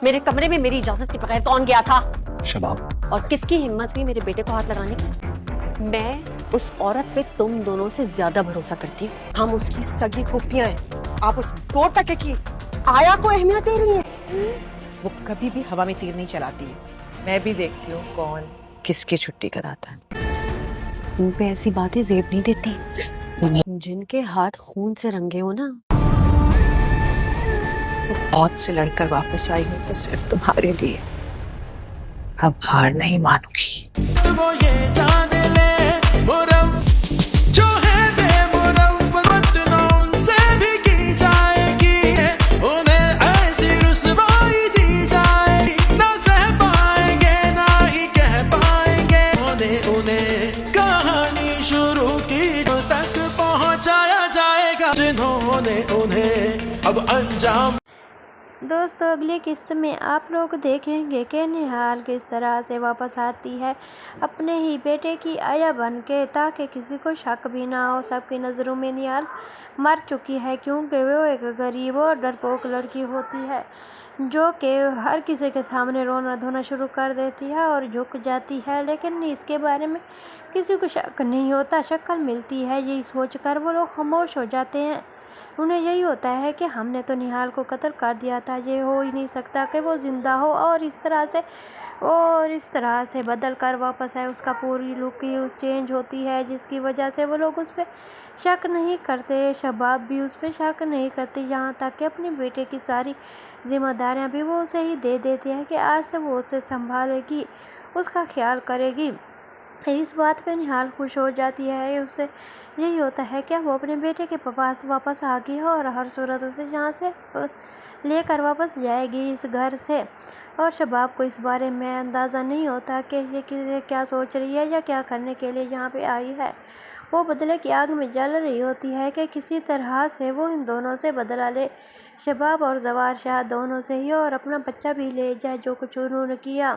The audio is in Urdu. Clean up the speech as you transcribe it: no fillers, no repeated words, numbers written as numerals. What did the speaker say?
میرے کمرے میں میری اجازت کے بغیر کون گیا تھا؟ شباب، اور کس کی ہمت ہوئی میرے بیٹے کو ہاتھ لگانے کی؟ میں اس عورت پہ تم دونوں سے زیادہ بھروسہ کرتی ہوں۔ ہم اس کی سگی پھوپھیاں ہیں، آپ اس 2% کی آیا کو اہمیت دے رہی ہیں۔ وہ کبھی بھی ہوا میں تیر نہیں چلاتی ہے۔ میں بھی دیکھتی ہوں کون کس کی چھٹی کراتا ہے۔ ان پہ ایسی باتیں زیب نہیں دیتی جن کے ہاتھ خون سے رنگے ہو نا۔ موت سے لڑ کر واپس آئی ہوں تو صرف تمہارے لیے۔ اب ہار نہیں مانوں گی۔ وہ یہ جان لے جو ہے بے مروت نہ ان سے بھی کی جائے گی، انہیں ایسی رسوائی دی جائے گی، نہ سہ پائیں گے نہ ہی کہہ پائیں گے۔ انہیں کہانی شروع کی جو تک پہنچایا جائے گا، جنہوں نے انہیں اب انجام۔ دوستو اگلی قسط میں آپ لوگ دیکھیں گے کہ نہال کس طرح سے واپس آتی ہے اپنے ہی بیٹے کی آیا بن کے، تاکہ کسی کو شک بھی نہ ہو۔ سب کی نظروں میں نہال مر چکی ہے، کیونکہ وہ ایک غریب اور ڈرپوک لڑکی ہوتی ہے جو کہ ہر کسی کے سامنے رونا دھونا شروع کر دیتی ہے اور جھک جاتی ہے، لیکن اس کے بارے میں کسی کو شک نہیں ہوتا۔ شکل ملتی ہے یہی سوچ کر وہ لوگ خاموش ہو جاتے ہیں۔ انہیں یہی ہوتا ہے کہ ہم نے تو نہال کو قتل کر دیا تھا، یہ ہو ہی نہیں سکتا کہ وہ زندہ ہو اور اس طرح سے بدل کر واپس آئے۔ اس کا پوری لک ہی چینج ہوتی ہے جس کی وجہ سے وہ لوگ اس پہ شک نہیں کرتے۔ شباب بھی اس پہ شک نہیں کرتی، یہاں تک کہ اپنے بیٹے کی ساری ذمہ داریاں بھی وہ اسے ہی دے دیتی ہے کہ آج سے وہ اسے سنبھالے گی، اس کا خیال کرے گی۔ اس بات پہ نہال خوش ہو جاتی ہے۔ اسے یہی ہوتا ہے کہ وہ اپنے بیٹے کے پاس واپس آ گئی ہے اور ہر صورت اسے یہاں سے لے کر واپس جائے گی اس گھر سے۔ اور شباب کو اس بارے میں اندازہ نہیں ہوتا کہ یہ کیا سوچ رہی ہے یا کیا کرنے کے لیے یہاں پہ آئی ہے۔ وہ بدلے کی آگ میں جل رہی ہوتی ہے کہ کسی طرح سے وہ ان دونوں سے بدلہ لے، شباب اور زوار شاہ دونوں سے ہی، اور اپنا بچہ بھی لے جائے جو کچھ انہوں نے کیا۔